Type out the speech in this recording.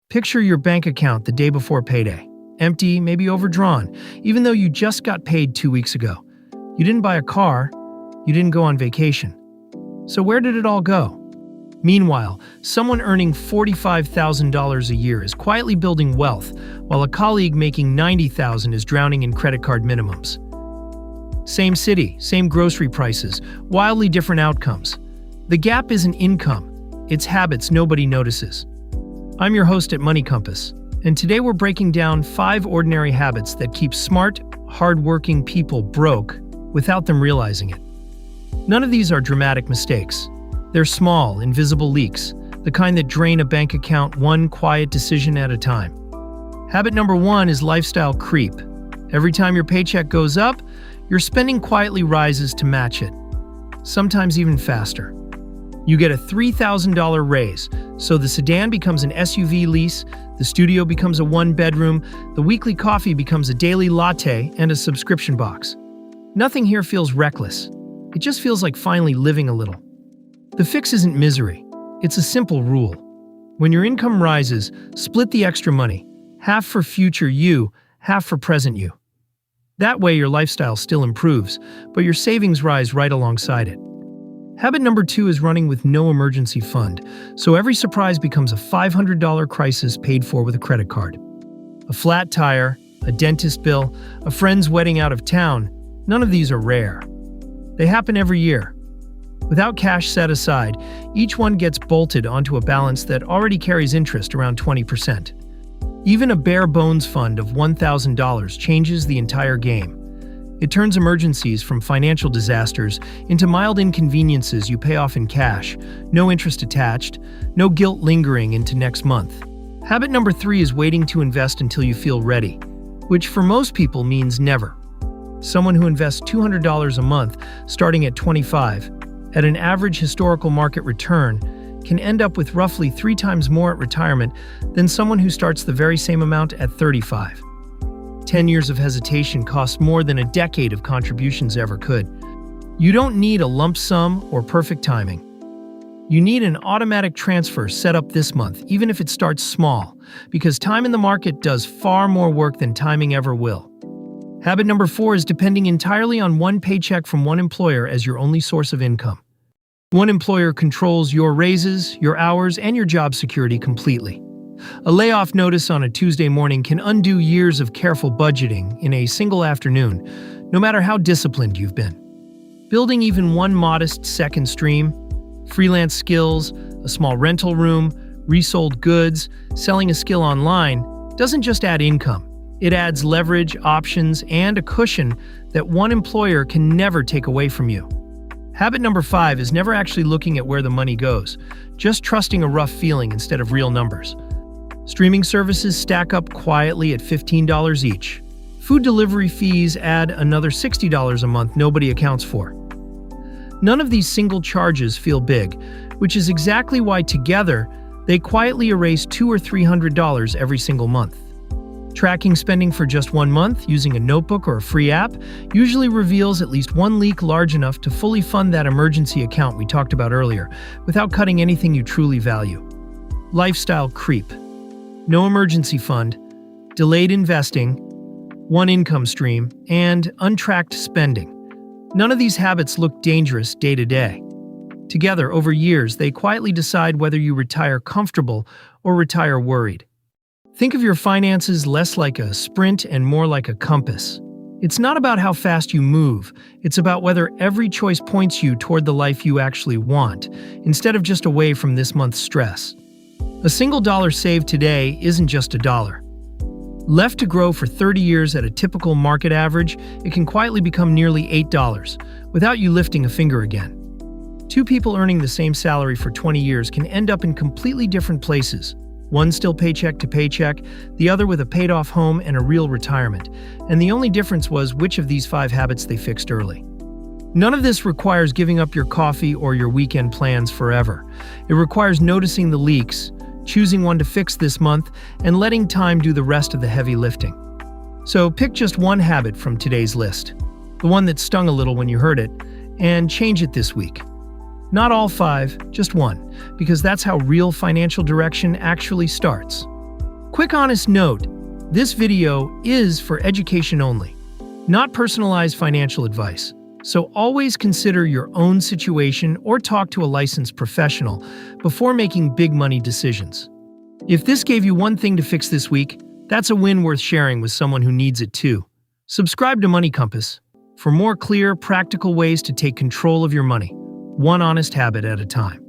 Picture your bank account the day before payday. Empty, maybe overdrawn, even though you just got paid 2 weeks ago. You didn't buy a car, you didn't go on vacation. So where did it all go? Meanwhile, someone earning $45,000 a year is quietly building wealth, while a colleague making $90,000 is drowning in credit card minimums. Same city, same grocery prices, wildly different outcomes. The gap isn't income, it's habits nobody notices. I'm your host at Money Compass, and today we're breaking down 5 ordinary habits that keep smart, hardworking people broke without them realizing it. None of these are dramatic mistakes. They're small, invisible leaks, the kind that drain a bank account one quiet decision at a time. Habit number 1 is lifestyle creep. Every time your paycheck goes up, your spending quietly rises to match it, sometimes even faster. You get a $3,000 raise, so the sedan becomes an SUV lease, the studio becomes a 1-bedroom, the weekly coffee becomes a daily latte and a subscription box. Nothing here feels reckless. It just feels like finally living a little. The fix isn't misery. It's a simple rule. When your income rises, split the extra money. Half for future you, half for present you. That way your lifestyle still improves, but your savings rise right alongside it. Habit number 2 is running with no emergency fund, so every surprise becomes a $500 crisis paid for with a credit card. A flat tire, a dentist bill, a friend's wedding out of town, none of these are rare. They happen every year. Without cash set aside, each one gets bolted onto a balance that already carries interest around 20%. Even a bare-bones fund of $1,000 changes the entire game. It turns emergencies from financial disasters into mild inconveniences you pay off in cash, no interest attached, no guilt lingering into next month. Habit number 3 is waiting to invest until you feel ready, which for most people means never. Someone who invests $200 a month, starting at 25, at an average historical market return, can end up with roughly 3 times more at retirement than someone who starts the very same amount at 35. 10 years of hesitation costs more than a decade of contributions ever could. You don't need a lump sum or perfect timing. You need an automatic transfer set up this month, even if it starts small, because time in the market does far more work than timing ever will. Habit number 4 is depending entirely on one paycheck from one employer as your only source of income. One employer controls your raises, your hours, and your job security completely. A layoff notice on a Tuesday morning can undo years of careful budgeting in a single afternoon, no matter how disciplined you've been. Building even one modest second stream, freelance skills, a small rental room, resold goods, selling a skill online, doesn't just add income. It adds leverage, options, and a cushion that one employer can never take away from you. Habit number 5 is never actually looking at where the money goes, just trusting a rough feeling instead of real numbers. Streaming services stack up quietly at $15 each. Food delivery fees add another $60 a month nobody accounts for. None of these single charges feel big, which is exactly why together they quietly erase $200 or $300 every single month. Tracking spending for just 1 month using a notebook or a free app usually reveals at least one leak large enough to fully fund that emergency account we talked about earlier, without cutting anything you truly value. Lifestyle creep. No emergency fund, delayed investing, one income stream, and untracked spending. None of these habits look dangerous day to day. Together, over years, they quietly decide whether you retire comfortable or retire worried. Think of your finances less like a sprint and more like a compass. It's not about how fast you move, it's about whether every choice points you toward the life you actually want, instead of just away from this month's stress. A single dollar saved today isn't just a dollar. Left to grow for 30 years at a typical market average, it can quietly become nearly $8, without you lifting a finger again. 2 people earning the same salary for 20 years can end up in completely different places. One still paycheck to paycheck, the other with a paid-off home and a real retirement, and the only difference was which of these 5 habits they fixed early. None of this requires giving up your coffee or your weekend plans forever. It requires noticing the leaks, choosing one to fix this month, and letting time do the rest of the heavy lifting. So pick just one habit from today's list, the one that stung a little when you heard it, and change it this week. Not all 5, just one, because that's how real financial direction actually starts. Quick honest note, this video is for education only, not personalized financial advice. So always consider your own situation or talk to a licensed professional before making big money decisions. If this gave you one thing to fix this week, that's a win worth sharing with someone who needs it too. Subscribe to Money Compass for more clear, practical ways to take control of your money, one honest habit at a time.